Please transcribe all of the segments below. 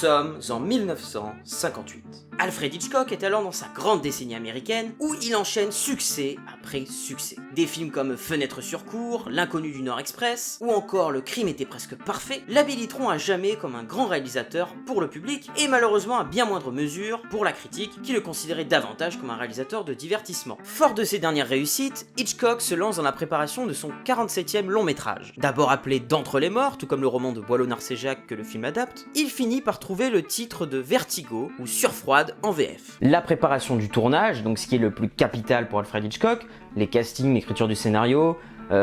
sommes en 1958. Alfred Hitchcock est alors dans sa grande décennie américaine où il enchaîne succès après succès. Des films comme Fenêtre sur cour, L'inconnu du Nord Express ou encore Le crime était presque parfait l'habiliteront à jamais comme un grand réalisateur pour le public et malheureusement à bien moindre mesure pour la critique qui le considérait davantage comme un réalisateur de divertissement. Fort de ses dernières réussites, Hitchcock se lance dans la préparation de son 47e long métrage. D'abord appelé D'entre les morts, tout comme le roman de Boileau-Narcejac que le film adapte, il finit par trouver le titre de Vertigo ou Surfroide en VF. La préparation du tournage, donc ce qui est le plus capital pour Alfred Hitchcock, les castings, l'écriture du scénario,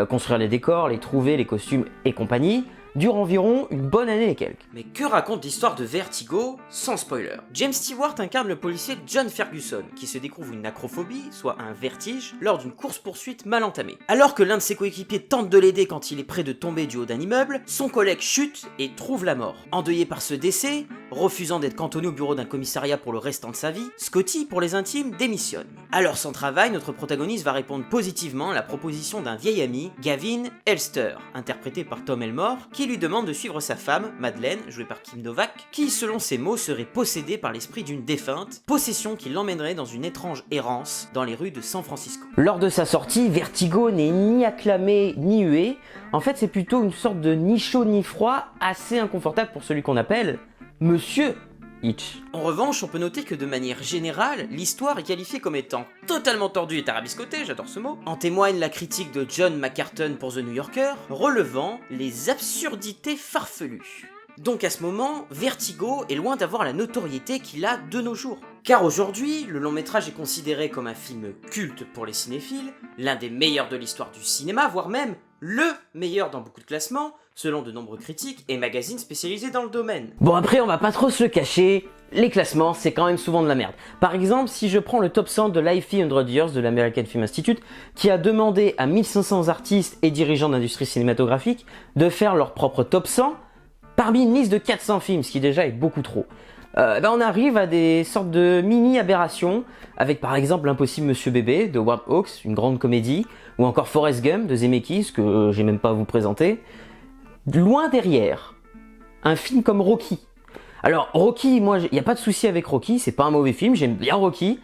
construire les décors, les trouver, les costumes et compagnie, dure environ une bonne année et quelques. Mais que raconte l'histoire de Vertigo, sans spoiler? James Stewart incarne le policier John Ferguson, qui se découvre une acrophobie, soit un vertige, lors d'une course-poursuite mal entamée. Alors que l'un de ses coéquipiers tente de l'aider quand il est près de tomber du haut d'un immeuble, son collègue chute et trouve la mort. Endeuillé par ce décès, refusant d'être cantonné au bureau d'un commissariat pour le restant de sa vie, Scotty, pour les intimes, démissionne. Alors sans travail, notre protagoniste va répondre positivement à la proposition d'un vieil ami, Gavin Elster, interprété par Tom Elmore, qui lui demande de suivre sa femme, Madeleine, jouée par Kim Novak, qui selon ses mots serait possédée par l'esprit d'une défunte, possession qui l'emmènerait dans une étrange errance dans les rues de San Francisco. Lors de sa sortie, Vertigo n'est ni acclamé ni hué, en fait c'est plutôt une sorte de ni chaud ni froid, assez inconfortable pour celui qu'on appelle Monsieur Hitch. En revanche, on peut noter que de manière générale, l'histoire est qualifiée comme étant totalement tordue et tarabiscotée, j'adore ce mot. En témoigne la critique de John McCartan pour The New Yorker, relevant les absurdités farfelues. Donc à ce moment, Vertigo est loin d'avoir la notoriété qu'il a de nos jours. Car aujourd'hui, le long métrage est considéré comme un film culte pour les cinéphiles, l'un des meilleurs de l'histoire du cinéma, voire même le meilleur dans beaucoup de classements, selon de nombreux critiques et magazines spécialisés dans le domaine. Bon après, on va pas trop se le cacher, les classements c'est quand même souvent de la merde. Par exemple, si je prends le top 100 de l'IFE 100 Years de l'American Film Institute, qui a demandé à 1500 artistes et dirigeants d'industrie cinématographique de faire leur propre top 100, parmi une liste de 400 films, ce qui déjà est beaucoup trop. On arrive à des sortes de mini-aberrations, avec par exemple L'Impossible Monsieur Bébé de Howard Hawks, une grande comédie, ou encore Forrest Gump de Zemeckis, que j'ai même pas à vous présenter. Loin derrière, un film comme Rocky. Alors Rocky, moi, il n'y a pas de souci avec Rocky, c'est pas un mauvais film, j'aime bien Rocky,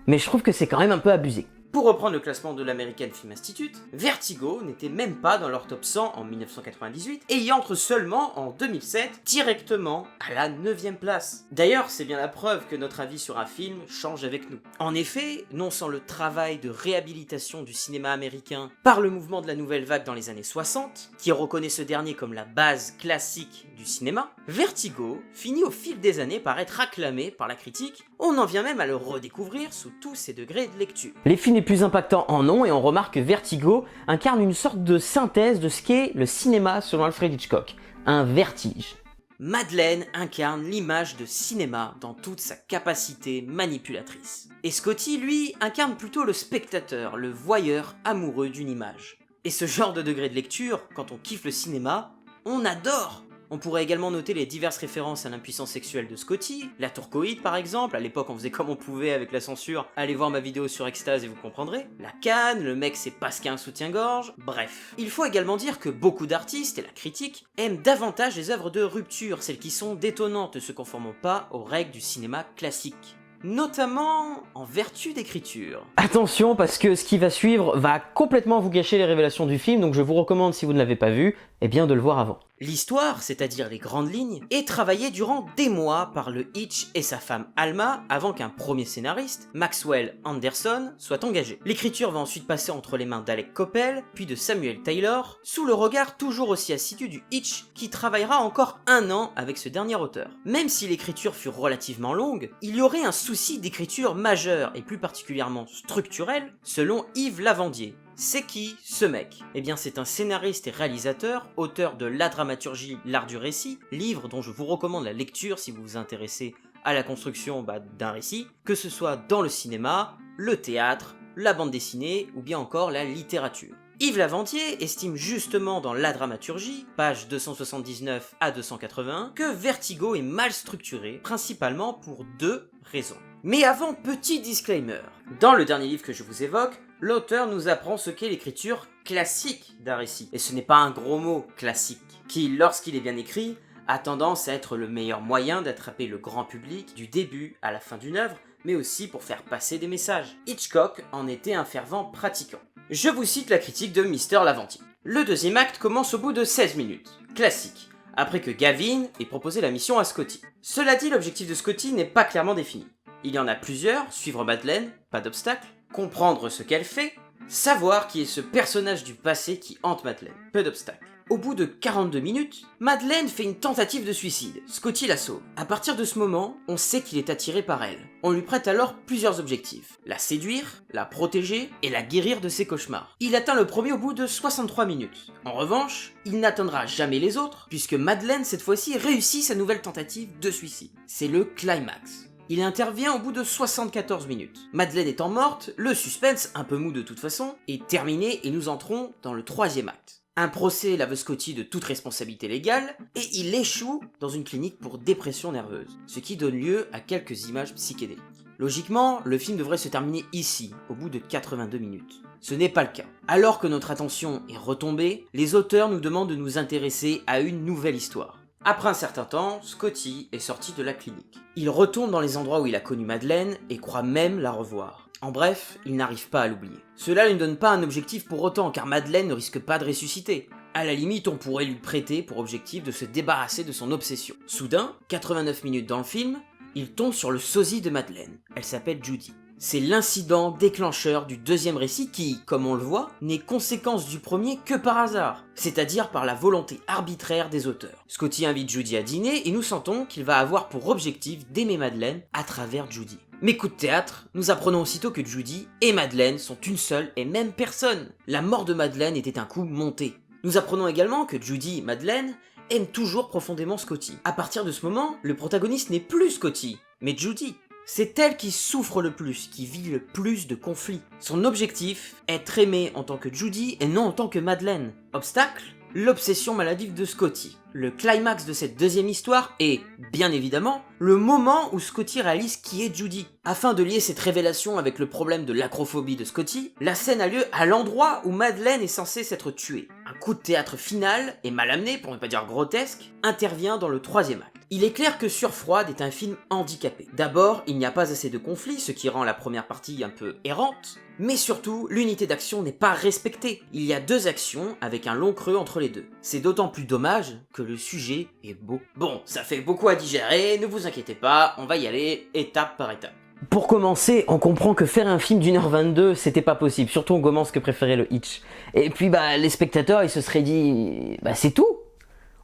mais je trouve que c'est quand même un peu abusé. Pour reprendre le classement de l'American Film Institute, Vertigo n'était même pas dans leur top 100 en 1998 et y entre seulement en 2007 directement à la 9ème place. D'ailleurs, c'est bien la preuve que notre avis sur un film change avec nous. En effet, non sans le travail de réhabilitation du cinéma américain par le mouvement de la nouvelle vague dans les années 60, qui reconnaît ce dernier comme la base classique du cinéma, Vertigo finit au fil des années par être acclamé par la critique, on en vient même à le redécouvrir sous tous ses degrés de lecture. Les films les plus impactants en ont et on remarque que Vertigo incarne une sorte de synthèse de ce qu'est le cinéma selon Alfred Hitchcock, un vertige. Madeleine incarne l'image de cinéma dans toute sa capacité manipulatrice. Et Scotty, lui, incarne plutôt le spectateur, le voyeur amoureux d'une image. Et ce genre de degré de lecture, quand on kiffe le cinéma, on adore! On pourrait également noter les diverses références à l'impuissance sexuelle de Scotty, la tourcoïde par exemple, à l'époque on faisait comme on pouvait avec la censure, allez voir ma vidéo sur Extase et vous comprendrez, la canne, le mec c'est parce qu'il y a un soutien-gorge, bref. Il faut également dire que beaucoup d'artistes, et la critique, aiment davantage les œuvres de rupture, celles qui sont détonnantes, ne se conformant pas aux règles du cinéma classique. Notamment en vertu d'écriture. Attention parce que ce qui va suivre va complètement vous gâcher les révélations du film, donc je vous recommande si vous ne l'avez pas vu, eh bien de le voir avant. L'histoire, c'est-à-dire les grandes lignes, est travaillée durant des mois par le Hitch et sa femme Alma avant qu'un premier scénariste, Maxwell Anderson, soit engagé. L'écriture va ensuite passer entre les mains d'Alec Coppel, puis de Samuel Taylor, sous le regard toujours aussi assidu du Hitch qui travaillera encore 1 an avec ce dernier auteur. Même si l'écriture fut relativement longue, il y aurait un souci d'écriture majeur et plus particulièrement structurel selon Yves Lavandier. C'est qui ce mec? Eh bien c'est un scénariste et réalisateur, auteur de La dramaturgie, l'art du récit, livre dont je vous recommande la lecture si vous vous intéressez à la construction d'un récit, que ce soit dans le cinéma, le théâtre, la bande dessinée ou bien encore la littérature. Yves Lavandier estime justement dans La dramaturgie, page 279 à 281, que Vertigo est mal structuré, principalement pour 2 raisons. Mais avant, petit disclaimer. Dans le dernier livre que je vous évoque, l'auteur nous apprend ce qu'est l'écriture classique d'un récit. Et ce n'est pas un gros mot, classique, qui, lorsqu'il est bien écrit, a tendance à être le meilleur moyen d'attraper le grand public du début à la fin d'une œuvre, mais aussi pour faire passer des messages. Hitchcock en était un fervent pratiquant. Je vous cite la critique de Mister Lavanti. Le deuxième acte commence au bout de 16 minutes. Classique. Après que Gavin ait proposé la mission à Scotty. Cela dit, l'objectif de Scotty n'est pas clairement défini. Il y en a plusieurs, suivre Madeleine, pas d'obstacle, comprendre ce qu'elle fait, savoir qui est ce personnage du passé qui hante Madeleine, peu d'obstacle. Au bout de 42 minutes, Madeleine fait une tentative de suicide, Scotty la sauve. À partir de ce moment, on sait qu'il est attiré par elle. On lui prête alors plusieurs objectifs. La séduire, la protéger et la guérir de ses cauchemars. Il atteint le premier au bout de 63 minutes. En revanche, il n'atteindra jamais les autres, puisque Madeleine cette fois-ci réussit sa nouvelle tentative de suicide. C'est le climax. Il intervient au bout de 74 minutes. Madeleine étant morte, le suspense, un peu mou de toute façon, est terminé et nous entrons dans le troisième acte. Un procès lave Scotty de toute responsabilité légale, et il échoue dans une clinique pour dépression nerveuse, ce qui donne lieu à quelques images psychédéliques. Logiquement, le film devrait se terminer ici, au bout de 82 minutes. Ce n'est pas le cas. Alors que notre attention est retombée, les auteurs nous demandent de nous intéresser à une nouvelle histoire. Après un certain temps, Scotty est sorti de la clinique. Il retourne dans les endroits où il a connu Madeleine et croit même la revoir. En bref, il n'arrive pas à l'oublier. Cela ne donne pas un objectif pour autant, car Madeleine ne risque pas de ressusciter. À la limite, on pourrait lui prêter pour objectif de se débarrasser de son obsession. Soudain, 89 minutes dans le film, il tombe sur le sosie de Madeleine. Elle s'appelle Judy. C'est l'incident déclencheur du deuxième récit qui, comme on le voit, n'est conséquence du premier que par hasard, c'est-à-dire par la volonté arbitraire des auteurs. Scotty invite Judy à dîner et nous sentons qu'il va avoir pour objectif d'aimer Madeleine à travers Judy. Mais coup de théâtre, nous apprenons aussitôt que Judy et Madeleine sont une seule et même personne. La mort de Madeleine était un coup monté. Nous apprenons également que Judy, Madeleine, aiment toujours profondément Scotty. À partir de ce moment, le protagoniste n'est plus Scotty, mais Judy. C'est elle qui souffre le plus, qui vit le plus de conflits. Son objectif, être aimée en tant que Judy et non en tant que Madeleine. Obstacle ? L'obsession maladive de Scotty. Le climax de cette deuxième histoire est, bien évidemment, le moment où Scotty réalise qui est Judy. Afin de lier cette révélation avec le problème de l'acrophobie de Scotty, la scène a lieu à l'endroit où Madeleine est censée s'être tuée. Un coup de théâtre final, et mal amené, pour ne pas dire grotesque, intervient dans le troisième acte. Il est clair que Surfroide est un film handicapé. D'abord, il n'y a pas assez de conflits, ce qui rend la première partie un peu errante, mais surtout, l'unité d'action n'est pas respectée. Il y a deux actions avec un long creux entre les deux. C'est d'autant plus dommage que le sujet est beau. Bon, ça fait beaucoup à digérer, ne vous inquiétez pas, on va y aller étape par étape. Pour commencer, on comprend que faire un film d'1h22, c'était pas possible, surtout on commence que préférait le Hitch. Et puis les spectateurs, ils se seraient dit, c'est tout.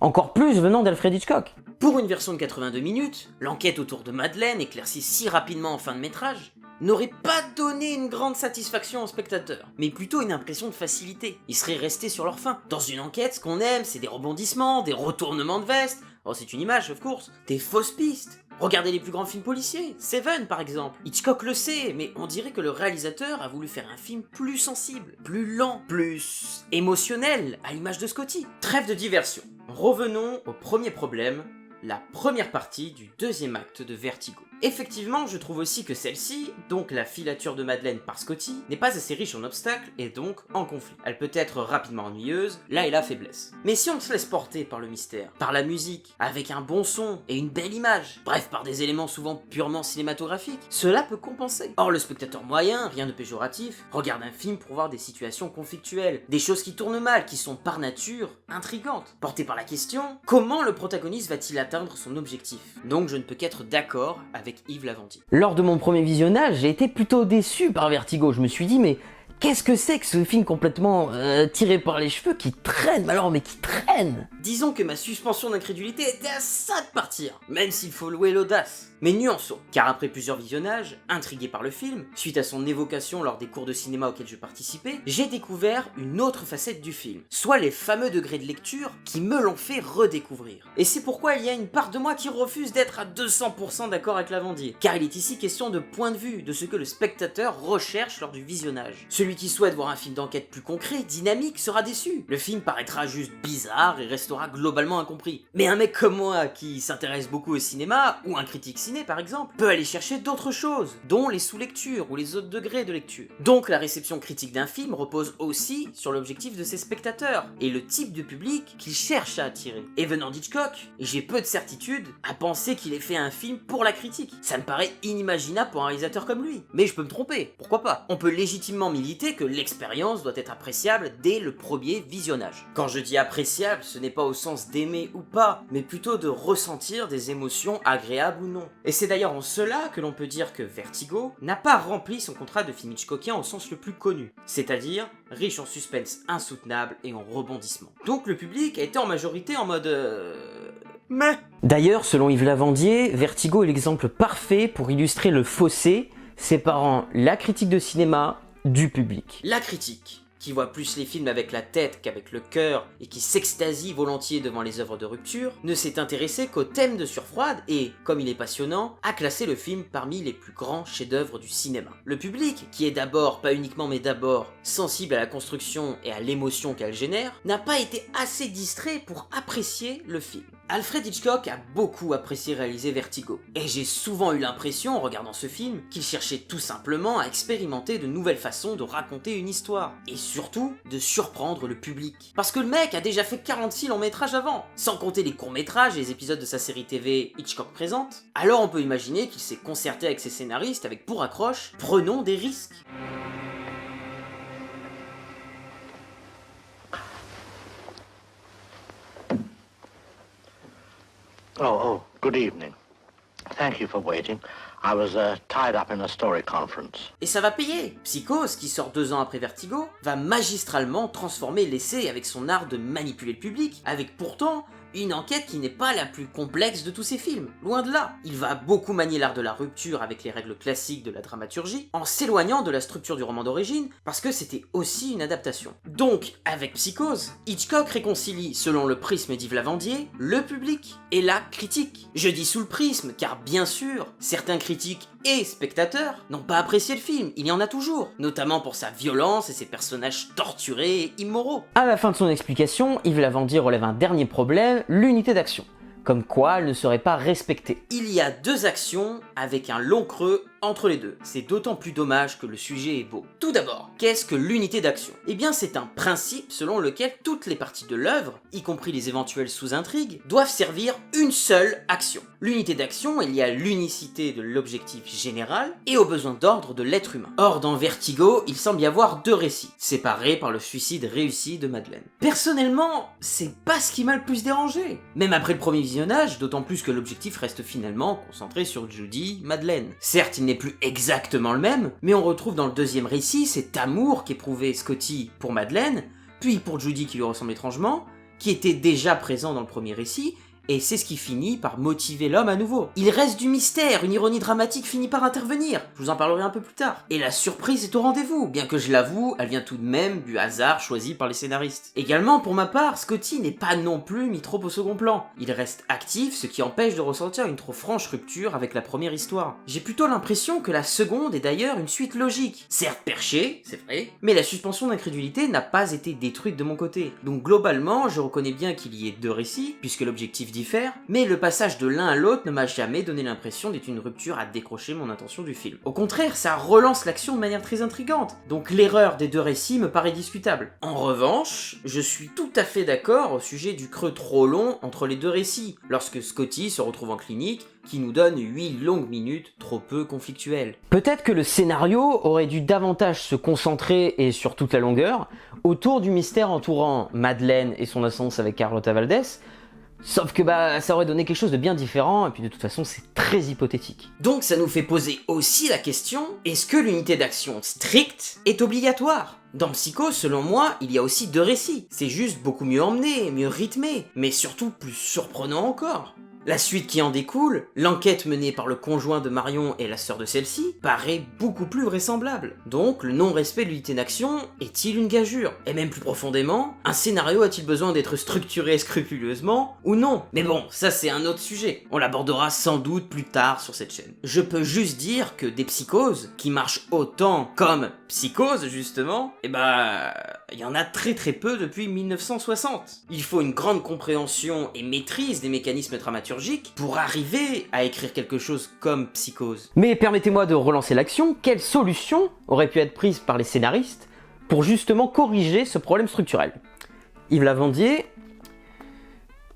Encore plus venant d'Alfred Hitchcock. Pour une version de 82 minutes, l'enquête autour de Madeleine, éclaircie si rapidement en fin de métrage, n'aurait pas donné une grande satisfaction aux spectateurs, mais plutôt une impression de facilité. Ils seraient restés sur leur faim. Dans une enquête, ce qu'on aime, c'est des rebondissements, des retournements de veste, oh c'est une image of course, des fausses pistes. Regardez les plus grands films policiers, Seven par exemple. Hitchcock le sait, mais on dirait que le réalisateur a voulu faire un film plus sensible, plus lent, plus émotionnel, à l'image de Scotty. Trêve de diversion. Revenons au premier problème, la première partie du deuxième acte de Vertigo. Effectivement, je trouve aussi que celle-ci, donc la filature de Madeleine par Scotty, n'est pas assez riche en obstacles et donc en conflit. Elle peut être rapidement ennuyeuse, là est la faiblesse. Mais si on se laisse porter par le mystère, par la musique, avec un bon son et une belle image, bref par des éléments souvent purement cinématographiques, cela peut compenser. Or le spectateur moyen, rien de péjoratif, regarde un film pour voir des situations conflictuelles, des choses qui tournent mal, qui sont par nature intrigantes. Porté par la question, comment le protagoniste va-t-il atteindre son objectif? Donc je ne peux qu'être d'accord avec Yves Lavanti. Lors de mon premier visionnage, j'ai été plutôt déçu par Vertigo. Je me suis dit, mais qu'est-ce que c'est que ce film complètement tiré par les cheveux qui traîne, mais qui traîne? Disons que ma suspension d'incrédulité était à ça de partir, même s'il faut louer l'audace. Mais nuançons, car après plusieurs visionnages, intrigué par le film, suite à son évocation lors des cours de cinéma auxquels je participais, j'ai découvert une autre facette du film, soit les fameux degrés de lecture qui me l'ont fait redécouvrir. Et c'est pourquoi il y a une part de moi qui refuse d'être à 200% d'accord avec Lavandier, car il est ici question de point de vue, de ce que le spectateur recherche lors du visionnage. Celui Celui qui souhaite voir un film d'enquête plus concret, dynamique, sera déçu. Le film paraîtra juste bizarre et restera globalement incompris. Mais un mec comme moi, qui s'intéresse beaucoup au cinéma, ou un critique ciné par exemple, peut aller chercher d'autres choses, dont les sous-lectures ou les autres degrés de lecture. Donc la réception critique d'un film repose aussi sur l'objectif de ses spectateurs, et le type de public qu'il cherche à attirer. Et venant d'Hitchcock, j'ai peu de certitude à penser qu'il ait fait un film pour la critique. Ça me paraît inimaginable pour un réalisateur comme lui. Mais je peux me tromper, pourquoi pas. On peut légitimement militer que l'expérience doit être appréciable dès le premier visionnage. Quand je dis appréciable, ce n'est pas au sens d'aimer ou pas, mais plutôt de ressentir des émotions agréables ou non. Et c'est d'ailleurs en cela que l'on peut dire que Vertigo n'a pas rempli son contrat de film hitchcockien au sens le plus connu, c'est-à-dire riche en suspense insoutenable et en rebondissement. Donc le public a été en majorité en mode mais. D'ailleurs, selon Yves Lavandier, Vertigo est l'exemple parfait pour illustrer le fossé séparant la critique de cinéma du public. La critique, qui voit plus les films avec la tête qu'avec le cœur et qui s'extasie volontiers devant les œuvres de rupture, ne s'est intéressé qu'au thème de Surfroide et, comme il est passionnant, a classé le film parmi les plus grands chefs-d'œuvre du cinéma. Le public, qui est d'abord, pas uniquement mais d'abord, sensible à la construction et à l'émotion qu'elle génère, n'a pas été assez distrait pour apprécier le film. Alfred Hitchcock a beaucoup apprécié réaliser Vertigo, et j'ai souvent eu l'impression, en regardant ce film, qu'il cherchait tout simplement à expérimenter de nouvelles façons de raconter une histoire, et surtout, de surprendre le public. Parce que le mec a déjà fait 46 longs métrages avant, sans compter les courts métrages et les épisodes de sa série TV Hitchcock Présente, alors on peut imaginer qu'il s'est concerté avec ses scénaristes avec pour accroche « Prenons des risques ». Oh, good evening. Thank you for waiting. I was tied up in a story conference. Et ça va payer. Psychose, qui sort 2 ans après Vertigo, va magistralement transformer l'essai avec son art de manipuler le public, avec pourtant une enquête qui n'est pas la plus complexe de tous ses films, loin de là. Il va beaucoup manier l'art de la rupture avec les règles classiques de la dramaturgie, en s'éloignant de la structure du roman d'origine, parce que c'était aussi une adaptation. Donc, avec Psychose, Hitchcock réconcilie, selon le prisme d'Yves Lavandier, le public et la critique. Je dis sous le prisme, car bien sûr, certains critiques et spectateurs n'ont pas apprécié le film, il y en a toujours, notamment pour sa violence et ses personnages torturés et immoraux. À la fin de son explication, Yves Lavandier relève un dernier problème, l'unité d'action. Comme quoi elle ne serait pas respectée. Il y a 2 actions avec un long creux entre les deux. C'est d'autant plus dommage que le sujet est beau. Tout d'abord, qu'est-ce que l'unité d'action ? Eh bien c'est un principe selon lequel toutes les parties de l'œuvre, y compris les éventuelles sous-intrigues, doivent servir une seule action. L'unité d'action est liée à l'unicité de l'objectif général et aux besoins d'ordre de l'être humain. Or dans Vertigo, il semble y avoir 2 récits, séparés par le suicide réussi de Madeleine. Personnellement, c'est pas ce qui m'a le plus dérangé. Même après le premier visionnage, d'autant plus que l'objectif reste finalement concentré sur Judy, Madeleine. Certes, il n'est plus exactement le même, mais on retrouve dans le deuxième récit cet amour qu'éprouvait Scotty pour Madeleine, puis pour Judy qui lui ressemble étrangement, qui était déjà présent dans le premier récit, et c'est ce qui finit par motiver l'homme à nouveau. Il reste du mystère, une ironie dramatique finit par intervenir, je vous en parlerai un peu plus tard. Et la surprise est au rendez-vous, bien que je l'avoue, elle vient tout de même du hasard choisi par les scénaristes. Également, pour ma part, Scotty n'est pas non plus mis trop au second plan. Il reste actif, ce qui empêche de ressentir une trop franche rupture avec la première histoire. J'ai plutôt l'impression que la seconde est d'ailleurs une suite logique. Certes perchée, c'est vrai, mais la suspension d'incrédulité n'a pas été détruite de mon côté. Donc globalement, je reconnais bien qu'il y ait 2 récits, puisque l'objectif diffère, mais le passage de l'un à l'autre ne m'a jamais donné l'impression d'être une rupture à décrocher mon attention du film. Au contraire, ça relance l'action de manière très intrigante, donc l'erreur des 2 récits me paraît discutable. En revanche, je suis tout à fait d'accord au sujet du creux trop long entre les 2 récits, lorsque Scotty se retrouve en clinique, qui nous donne 8 longues minutes trop peu conflictuelles. Peut-être que le scénario aurait dû davantage se concentrer, et sur toute la longueur, autour du mystère entourant Madeleine et son ascendance avec Carlota Valdés. Sauf que ça aurait donné quelque chose de bien différent, et puis de toute façon c'est très hypothétique. Donc ça nous fait poser aussi la question, est-ce que l'unité d'action stricte est obligatoire ? Dans Psycho, selon moi, il y a aussi 2 récits. C'est juste beaucoup mieux emmené, mieux rythmé, mais surtout plus surprenant encore. La suite qui en découle, l'enquête menée par le conjoint de Marion et la sœur de celle-ci, paraît beaucoup plus vraisemblable. Donc, le non-respect de l'unité d'action est-il une gageure? Et même plus profondément, un scénario a-t-il besoin d'être structuré scrupuleusement ou non? Mais bon, ça c'est un autre sujet. On l'abordera sans doute plus tard sur cette chaîne. Je peux juste dire que des psychoses, qui marchent autant comme Psychose justement, il y en a très peu depuis 1960. Il faut une grande compréhension et maîtrise des mécanismes dramaturgiques pour arriver à écrire quelque chose comme Psychose. Mais permettez-moi de relancer l'action, quelle solution aurait pu être prise par les scénaristes pour justement corriger ce problème structurel? Yves Lavandier,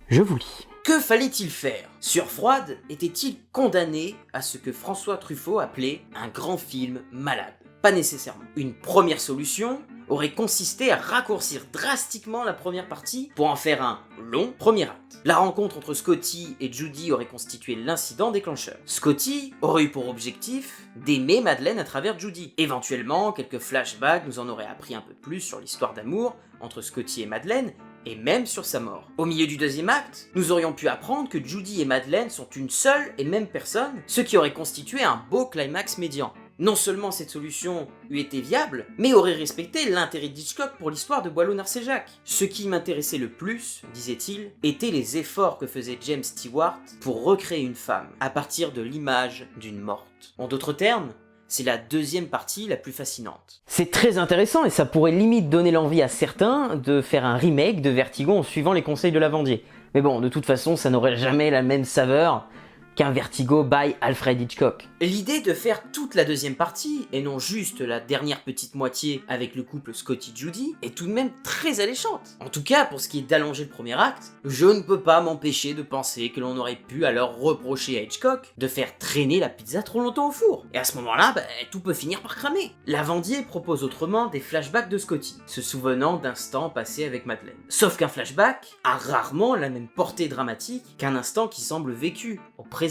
je vous lis. Que fallait-il faire? Sur Froide était-il condamné à ce que François Truffaut appelait un grand film malade? Pas nécessairement. Une première solution aurait consisté à raccourcir drastiquement la première partie pour en faire un long premier acte. La rencontre entre Scotty et Judy aurait constitué l'incident déclencheur. Scotty aurait eu pour objectif d'aimer Madeleine à travers Judy. Éventuellement, quelques flashbacks nous en auraient appris un peu plus sur l'histoire d'amour entre Scotty et Madeleine, et même sur sa mort. Au milieu du deuxième acte, nous aurions pu apprendre que Judy et Madeleine sont une seule et même personne, ce qui aurait constitué un beau climax médian. Non seulement cette solution eût été viable, mais aurait respecté l'intérêt d'Hitchcock pour l'histoire de Boileau-Narcejac. Ce qui m'intéressait le plus, disait-il, étaient les efforts que faisait James Stewart pour recréer une femme, à partir de l'image d'une morte. En d'autres termes, c'est la deuxième partie la plus fascinante. C'est très intéressant et ça pourrait limite donner l'envie à certains de faire un remake de Vertigo en suivant les conseils de Lavandier. Mais bon, de toute façon, ça n'aurait jamais la même saveur qu'un Vertigo by Alfred Hitchcock. L'idée de faire toute la deuxième partie, et non juste la dernière petite moitié avec le couple Scotty-Judy, est tout de même très alléchante. En tout cas, pour ce qui est d'allonger le premier acte, je ne peux pas m'empêcher de penser que l'on aurait pu alors reprocher à Hitchcock de faire traîner la pizza trop longtemps au four. Et à ce moment-là, tout peut finir par cramer. Lavandier propose autrement des flashbacks de Scotty, se souvenant d'instants passés avec Madeleine. Sauf qu'un flashback a rarement la même portée dramatique qu'un instant qui semble vécu, au présent.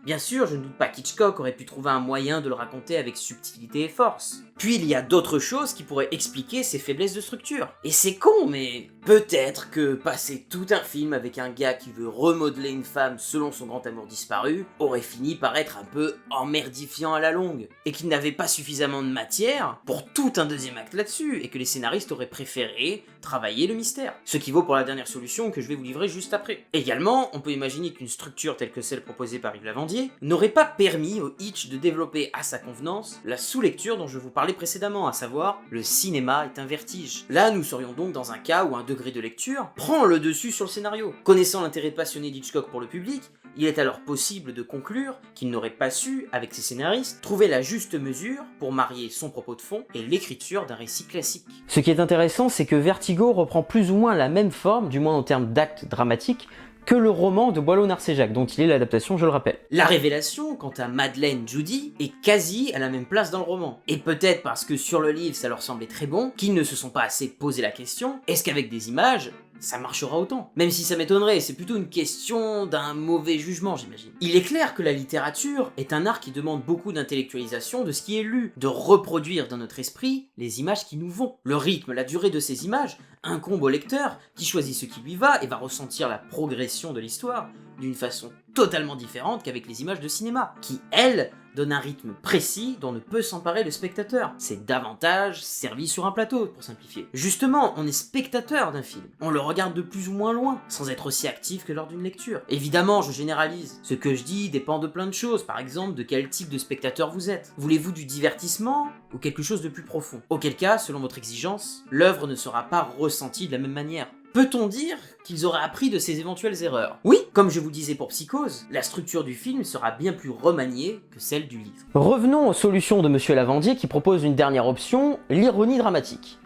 Bien sûr, je ne doute pas qu'Hitchcock aurait pu trouver un moyen de le raconter avec subtilité et force. Puis il y a d'autres choses qui pourraient expliquer ses faiblesses de structure. Et c'est con, mais peut-être que passer tout un film avec un gars qui veut remodeler une femme selon son grand amour disparu aurait fini par être un peu emmerdifiant à la longue. Et qu'il n'avait pas suffisamment de matière pour tout un deuxième acte là-dessus, et que les scénaristes auraient préféré travailler le mystère. Ce qui vaut pour la dernière solution que je vais vous livrer juste après. Également, on peut imaginer qu'une structure telle que celle proposée par Yves Lavandier n'aurait pas permis au Hitch de développer à sa convenance la sous-lecture dont je vous parlais précédemment, à savoir le cinéma est un vertige. Là, nous serions donc dans un cas où un degré de lecture prend le dessus sur le scénario. Connaissant l'intérêt passionné d'Hitchcock pour le public, il est alors possible de conclure qu'il n'aurait pas su, avec ses scénaristes, trouver la juste mesure pour marier son propos de fond et l'écriture d'un récit classique. Ce qui est intéressant, c'est que Vertigo reprend plus ou moins la même forme, du moins en termes d'actes dramatiques, que le roman de Boileau-Narcejac, dont il est l'adaptation, je le rappelle. La révélation, quant à Madeleine Judy, est quasi à la même place dans le roman. Et peut-être parce que sur le livre ça leur semblait très bon, qu'ils ne se sont pas assez posé la question, est-ce qu'avec des images, ça marchera autant? Même si ça m'étonnerait, c'est plutôt une question d'un mauvais jugement, j'imagine. Il est clair que la littérature est un art qui demande beaucoup d'intellectualisation de ce qui est lu, de reproduire dans notre esprit les images qui nous vont. Le rythme, la durée de ces images incombe au lecteur, qui choisit ce qui lui va et va ressentir la progression de l'histoire d'une façon totalement différente qu'avec les images de cinéma, qui, elles, donnent un rythme précis dont ne peut s'emparer le spectateur. C'est davantage servi sur un plateau, pour simplifier. Justement, on est spectateur d'un film. On le regarde de plus ou moins loin, sans être aussi actif que lors d'une lecture. Évidemment, je généralise. Ce que je dis dépend de plein de choses, par exemple de quel type de spectateur vous êtes. Voulez-vous du divertissement ou quelque chose de plus profond? Auquel cas, selon votre exigence, l'œuvre ne sera pas ressentie de la même manière. Peut-on dire qu'ils auraient appris de ces éventuelles erreurs? Oui, comme je vous disais pour Psychose, la structure du film sera bien plus remaniée que celle du livre. Revenons aux solutions de Monsieur Lavandier qui propose une dernière option, l'ironie dramatique.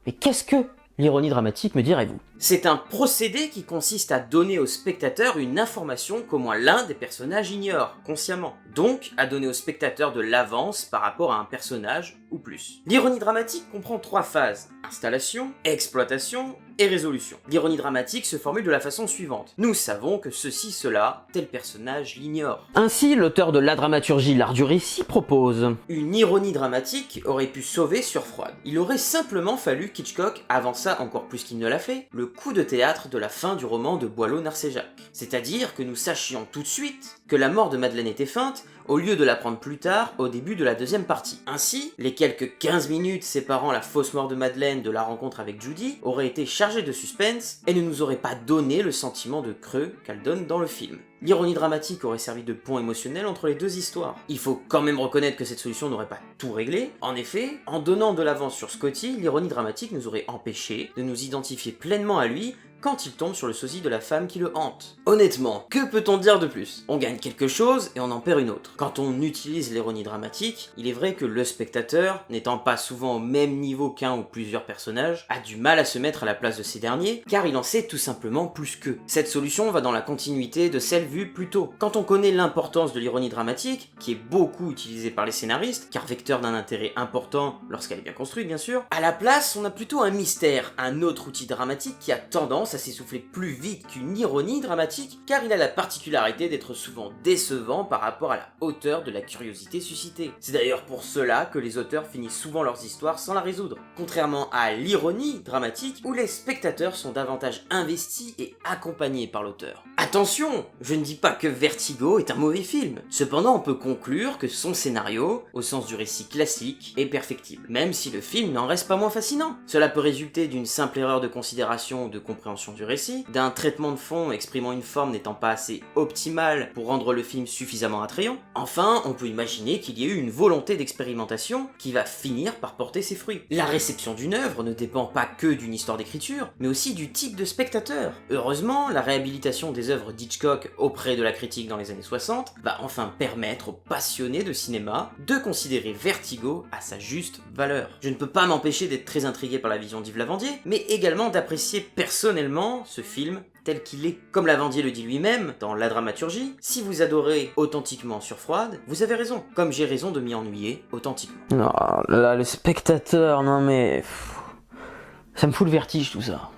Mais qu'est-ce que l'ironie dramatique, me direz-vous? C'est un procédé qui consiste à donner au spectateur une information qu'au moins l'un des personnages ignore, consciemment. Donc, à donner au spectateur de l'avance par rapport à un personnage ou plus. L'ironie dramatique comprend 3 phases: installation, exploitation et résolution. L'ironie dramatique se formule de la façon suivante. Nous savons que ceci, cela, tel personnage l'ignore. Ainsi, l'auteur de la dramaturgie, l'art du récit, propose Une ironie dramatique aurait pu sauver Sur Froide. Il aurait simplement fallu qu'Hitchcock, avant ça encore plus qu'il ne l'a fait, le coup de théâtre de la fin du roman de Boileau-Narcejac. C'est-à-dire que nous sachions tout de suite que la mort de Madeleine était feinte, au lieu de l'apprendre plus tard, au début de la deuxième partie. Ainsi, les quelques 15 minutes séparant la fausse mort de Madeleine de la rencontre avec Judy auraient été chargées de suspense et ne nous auraient pas donné le sentiment de creux qu'elle donne dans le film. L'ironie dramatique aurait servi de pont émotionnel entre les deux histoires. Il faut quand même reconnaître que cette solution n'aurait pas tout réglé. En effet, en donnant de l'avance sur Scotty, l'ironie dramatique nous aurait empêché de nous identifier pleinement à lui quand il tombe sur le sosie de la femme qui le hante. Honnêtement, que peut-on dire de plus? On gagne quelque chose et on en perd une autre. Quand on utilise l'ironie dramatique, il est vrai que le spectateur, n'étant pas souvent au même niveau qu'un ou plusieurs personnages, a du mal à se mettre à la place de ces derniers, car il en sait tout simplement plus qu'eux. Cette solution va dans la continuité de celle vue plus tôt. Quand on connaît l'importance de l'ironie dramatique, qui est beaucoup utilisée par les scénaristes, car vecteur d'un intérêt important lorsqu'elle est bien construite bien sûr, à la place on a plutôt un mystère, un autre outil dramatique qui a tendance à s'essouffler plus vite qu'une ironie dramatique, car il a la particularité d'être souvent décevant par rapport à la hauteur de la curiosité suscitée. C'est d'ailleurs pour cela que les auteurs finissent souvent leurs histoires sans la résoudre, contrairement à l'ironie dramatique où les spectateurs sont davantage investis et accompagnés par l'auteur. Attention, je ne dis pas que Vertigo est un mauvais film, cependant on peut conclure que son scénario, au sens du récit classique, est perfectible, même si le film n'en reste pas moins fascinant. Cela peut résulter d'une simple erreur de considération ou de compréhension du récit, d'un traitement de fond exprimant une forme n'étant pas assez optimale pour rendre le film suffisamment attrayant. Enfin, on peut imaginer qu'il y ait eu une volonté d'expérimentation qui va finir par porter ses fruits. La réception d'une œuvre ne dépend pas que d'une histoire d'écriture, mais aussi du type de spectateur. Heureusement, la réhabilitation des œuvres d'Hitchcock auprès de la critique dans les années 60 va enfin permettre aux passionnés de cinéma de considérer Vertigo à sa juste valeur. Je ne peux pas m'empêcher d'être très intrigué par la vision d'Yves Lavandier, mais également d'apprécier personnellement ce film tel qu'il est. Comme Lavandier le dit lui-même dans La Dramaturgie, si vous adorez authentiquement sur Froide, vous avez raison, comme j'ai raison de m'y ennuyer authentiquement. Non, là, le spectateur, non mais... ça me fout le vertige tout ça.